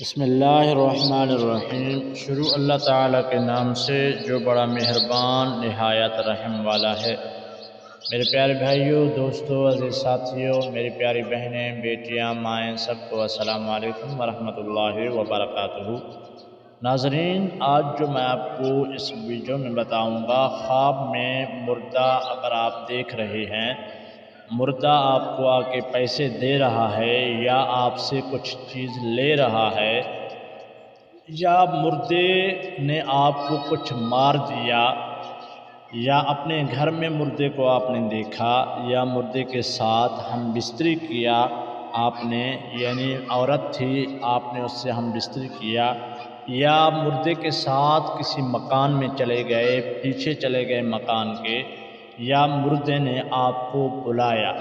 بسم اللہ الرحمن الرحیم۔ شروع اللہ تعالیٰ کے نام سے جو بڑا مہربان نہایت رحم والا ہے۔ میرے پیارے بھائیوں، دوستوں، عزیز ساتھیوں، میری پیاری بہنیں، بیٹیاں، مائیں، سب کو السلام علیکم ورحمۃ اللہ وبرکاتہ۔ ناظرین، آج جو میں آپ کو اس ویڈیو میں بتاؤں گا، خواب میں مردہ اگر آپ دیکھ رہے ہیں، مردہ آپ کو آ کے پیسے دے رہا ہے یا آپ سے کچھ چیز لے رہا ہے، یا مردے نے آپ کو کچھ مار دیا، یا اپنے گھر میں مردے کو آپ نے دیکھا، یا مردے کے ساتھ ہم بستری کیا آپ نے، یعنی عورت تھی، آپ نے اس سے ہم بستری کیا، یا مردے کے ساتھ کسی مکان میں چلے گئے، پیچھے چلے گئے مکان کے، یا مردے نے آپ کو بلایا،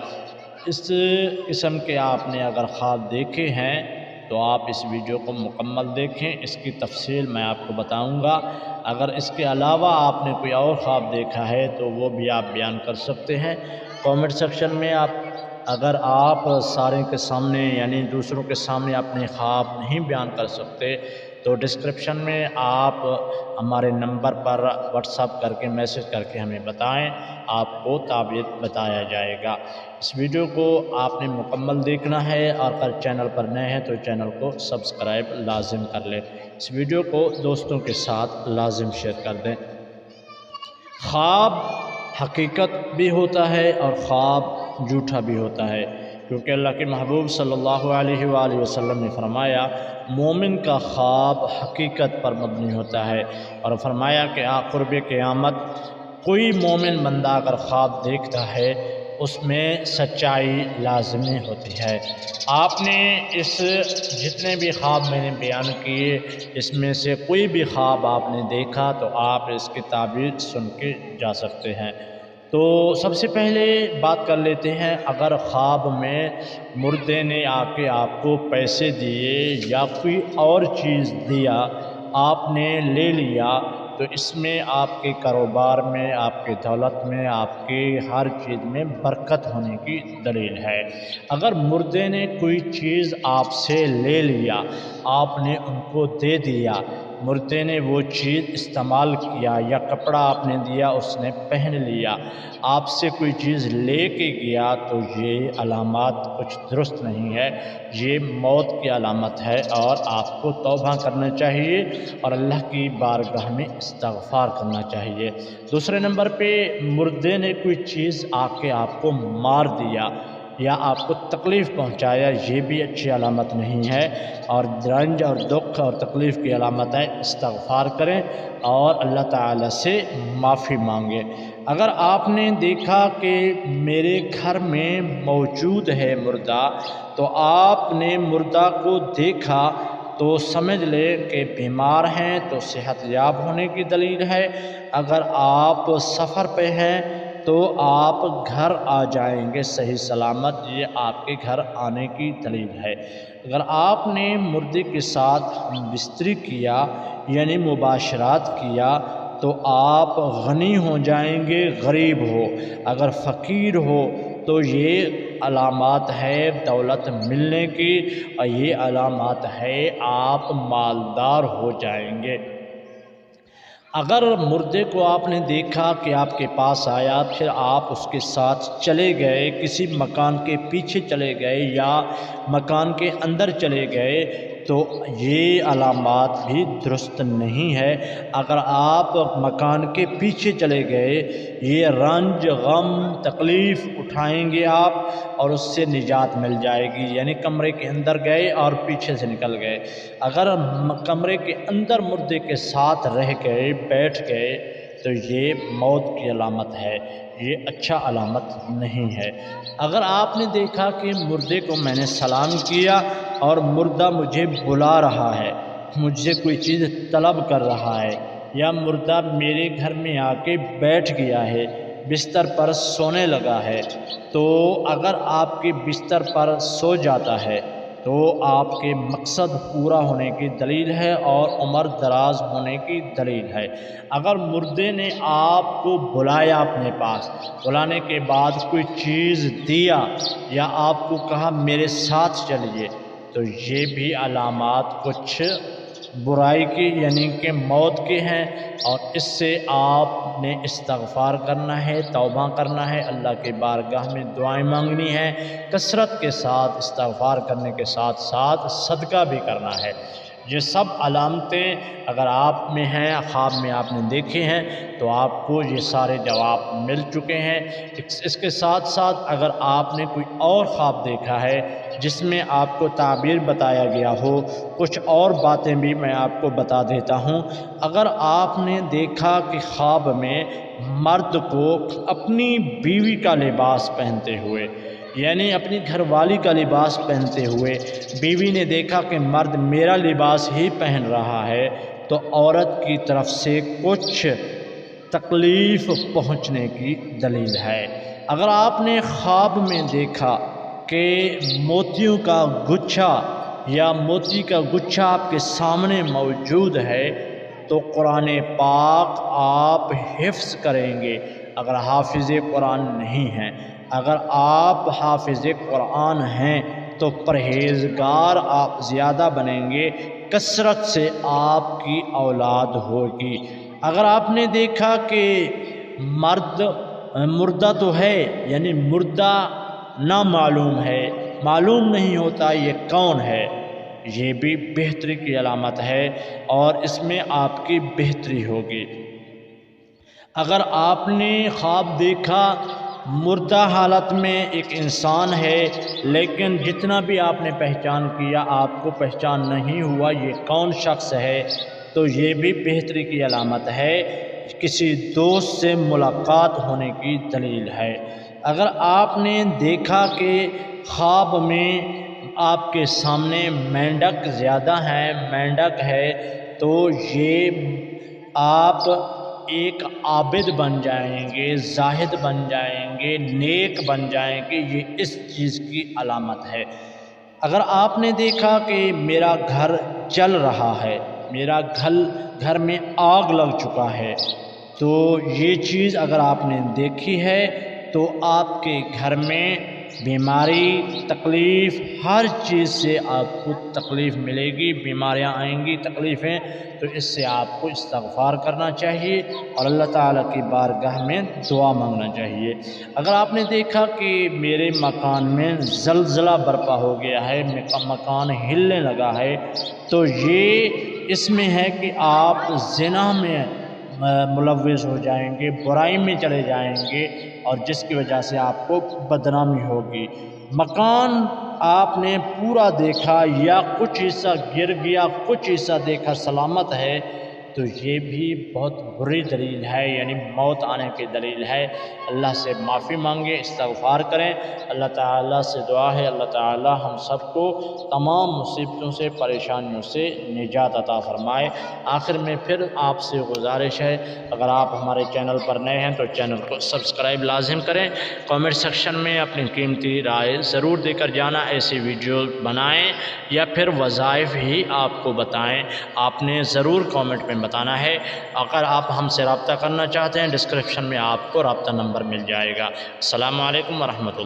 اس قسم کے آپ نے اگر خواب دیکھے ہیں تو آپ اس ویڈیو کو مکمل دیکھیں، اس کی تفصیل میں آپ کو بتاؤں گا۔ اگر اس کے علاوہ آپ نے کوئی اور خواب دیکھا ہے تو وہ بھی آپ بیان کر سکتے ہیں کامنٹ سیکشن میں۔ اگر آپ سارے کے سامنے یعنی دوسروں کے سامنے اپنے خواب نہیں بیان کر سکتے تو ڈسکرپشن میں آپ ہمارے نمبر پر واٹس ایپ کر کے میسج کر کے ہمیں بتائیں، آپ کو تعبیر بتایا جائے گا۔ اس ویڈیو کو آپ نے مکمل دیکھنا ہے، اور اگر چینل پر نئے ہیں تو چینل کو سبسکرائب لازم کر لیں، اس ویڈیو کو دوستوں کے ساتھ لازم شیئر کر دیں۔ خواب حقیقت بھی ہوتا ہے اور خواب جھوٹا بھی ہوتا ہے، کیونکہ اللہ کے محبوب صلی اللہ علیہ وآلہ وسلم نے فرمایا مومن کا خواب حقیقت پر مبنی ہوتا ہے، اور فرمایا کہ قرب قیامت کوئی مومن بندہ اگر خواب دیکھتا ہے اس میں سچائی لازمی ہوتی ہے۔ آپ نے اس جتنے بھی خواب میں نے بیان کیے، اس میں سے کوئی بھی خواب آپ نے دیکھا تو آپ اس کی تعبیر سن کے جا سکتے ہیں۔ تو سب سے پہلے بات کر لیتے ہیں، اگر خواب میں مردے نے آ کے آپ کو پیسے دیے یا کوئی اور چیز دیا، آپ نے لے لیا، تو اس میں آپ کے کاروبار میں، آپ کے دولت میں، آپ کے ہر چیز میں برکت ہونے کی دلیل ہے۔ اگر مردے نے کوئی چیز آپ سے لے لیا، آپ نے ان کو دے دیا، مردے نے وہ چیز استعمال کیا، یا کپڑا آپ نے دیا اس نے پہن لیا، آپ سے کوئی چیز لے کے گیا، تو یہ علامات کچھ درست نہیں ہے، یہ موت کی علامت ہے، اور آپ کو توبہ کرنا چاہیے اور اللہ کی بارگاہ میں استغفار کرنا چاہیے۔ دوسرے نمبر پہ مردے نے کوئی چیز آ کے آپ کو مار دیا یا آپ کو تکلیف پہنچایا، یہ بھی اچھی علامت نہیں ہے، اور رنج اور دکھ اور تکلیف کی علامت ہے۔ استغفار کریں اور اللہ تعالیٰ سے معافی مانگیں۔ اگر آپ نے دیکھا کہ میرے گھر میں موجود ہے مردہ، تو آپ نے مردہ کو دیکھا تو سمجھ لے کہ بیمار ہیں، تو صحت یاب ہونے کی دلیل ہے۔ اگر آپ سفر پہ ہیں تو آپ گھر آ جائیں گے صحیح سلامت، یہ آپ کے گھر آنے کی دلیل ہے۔ اگر آپ نے مردے کے ساتھ ہم بستری کیا یعنی مباشرات کیا، تو آپ غنی ہو جائیں گے، غریب ہو۔ اگر فقیر ہو تو یہ علامات ہے دولت ملنے کی، اور یہ علامات ہے آپ مالدار ہو جائیں گے۔ اگر مردے کو آپ نے دیکھا کہ آپ کے پاس آیا، پھر آپ اس کے ساتھ چلے گئے، کسی مکان کے پیچھے چلے گئے یا مکان کے اندر چلے گئے، تو یہ علامات بھی درست نہیں ہے۔ اگر آپ مکان کے پیچھے چلے گئے، یہ رنج، غم، تکلیف اٹھائیں گے آپ، اور اس سے نجات مل جائے گی، یعنی کمرے کے اندر گئے اور پیچھے سے نکل گئے۔ اگر کمرے کے اندر مردے کے ساتھ رہ گئے، بیٹھ گئے، تو یہ موت کی علامت ہے، یہ اچھا علامت نہیں ہے۔ اگر آپ نے دیکھا کہ مردے کو میں نے سلام کیا اور مردہ مجھے بلا رہا ہے، مجھ سے کوئی چیز طلب کر رہا ہے، یا مردہ میرے گھر میں آ کے بیٹھ گیا ہے، بستر پر سونے لگا ہے، تو اگر آپ کے بستر پر سو جاتا ہے تو آپ کے مقصد پورا ہونے کی دلیل ہے اور عمر دراز ہونے کی دلیل ہے۔ اگر مردے نے آپ کو بلایا اپنے پاس، بلانے کے بعد کوئی چیز دیا یا آپ کو کہا میرے ساتھ چلیے، تو یہ بھی علامات کچھ برائی کی یعنی کہ موت کے ہیں، اور اس سے آپ نے استغفار کرنا ہے، توبہ کرنا ہے، اللہ کی بارگاہ میں دعائیں مانگنی ہے، کثرت کے ساتھ استغفار کرنے کے ساتھ ساتھ صدقہ بھی کرنا ہے۔ یہ سب علامتیں اگر آپ میں ہیں، خواب میں آپ نے دیکھے ہیں، تو آپ کو یہ سارے جواب مل چکے ہیں۔ اس کے ساتھ ساتھ اگر آپ نے کوئی اور خواب دیکھا ہے جس میں آپ کو تعبیر بتایا گیا ہو، کچھ اور باتیں بھی میں آپ کو بتا دیتا ہوں۔ اگر آپ نے دیکھا کہ خواب میں مرد کو اپنی بیوی کا لباس پہنتے ہوئے، یعنی اپنی گھر والی کا لباس پہنتے ہوئے، بیوی نے دیکھا کہ مرد میرا لباس ہی پہن رہا ہے، تو عورت کی طرف سے کچھ تکلیف پہنچنے کی دلیل ہے۔ اگر آپ نے خواب میں دیکھا کہ موتیوں کا گچھا یا موتی کا گچھا آپ کے سامنے موجود ہے، تو قرآن پاک آپ حفظ کریں گے اگر حافظ قرآن نہیں ہیں۔ اگر آپ حافظ قرآن ہیں تو پرہیزگار آپ زیادہ بنیں گے، کثرت سے آپ کی اولاد ہوگی۔ اگر آپ نے دیکھا کہ مردہ تو ہے، یعنی مردہ نامعلوم ہے، معلوم نہیں ہوتا یہ کون ہے، یہ بھی بہتری کی علامت ہے اور اس میں آپ کی بہتری ہوگی۔ اگر آپ نے خواب دیکھا مردہ حالت میں ایک انسان ہے، لیکن جتنا بھی آپ نے پہچان کیا آپ کو پہچان نہیں ہوا یہ کون شخص ہے، تو یہ بھی بہتری کی علامت ہے، کسی دوست سے ملاقات ہونے کی دلیل ہے۔ اگر آپ نے دیکھا کہ خواب میں آپ کے سامنے مینڈک زیادہ ہے، مینڈک ہے، تو یہ آپ ایک عابد بن جائیں گے، زاہد بن جائیں گے، نیک بن جائیں گے، یہ اس چیز کی علامت ہے۔ اگر آپ نے دیکھا کہ میرا گھر جل رہا ہے، میرا گھر میں آگ لگ چکا ہے، تو یہ چیز اگر آپ نے دیکھی ہے تو آپ کے گھر میں بیماری، تکلیف، ہر چیز سے آپ کو تکلیف ملے گی، بیماریاں آئیں گی، تکلیفیں، تو اس سے آپ کو استغفار کرنا چاہیے اور اللہ تعالیٰ کی بارگاہ میں دعا مانگنا چاہیے۔ اگر آپ نے دیکھا کہ میرے مکان میں زلزلہ برپا ہو گیا ہے، مکان ہلنے لگا ہے، تو یہ اس میں ہے کہ آپ زنا میں ملوث ہو جائیں گے، برائی میں چلے جائیں گے، اور جس کی وجہ سے آپ کو بدنامی ہوگی۔ مکان آپ نے پورا دیکھا یا کچھ حصہ گر گیا، کچھ حصہ دیکھا سلامت ہے، تو یہ بھی بہت بری دلیل ہے، یعنی موت آنے کی دلیل ہے۔ اللہ سے معافی مانگے، استغفار کریں۔ اللہ تعالیٰ سے دعا ہے اللہ تعالیٰ ہم سب کو تمام مصیبتوں سے، پریشانیوں سے نجات عطا فرمائے۔ آخر میں پھر آپ سے گزارش ہے، اگر آپ ہمارے چینل پر نئے ہیں تو چینل کو سبسکرائب لازم کریں، کامنٹ سیکشن میں اپنی قیمتی رائے ضرور دے کر جانا، ایسی ویڈیو بنائیں یا پھر وظائف ہی آپ کو بتائیں، آپ نے ضرور کامنٹ میں بتانا ہے۔ اگر آپ ہم سے رابطہ کرنا چاہتے ہیں ڈسکرپشن میں آپ کو رابطہ نمبر مل جائے گا۔ السلام علیکم ورحمۃ اللہ۔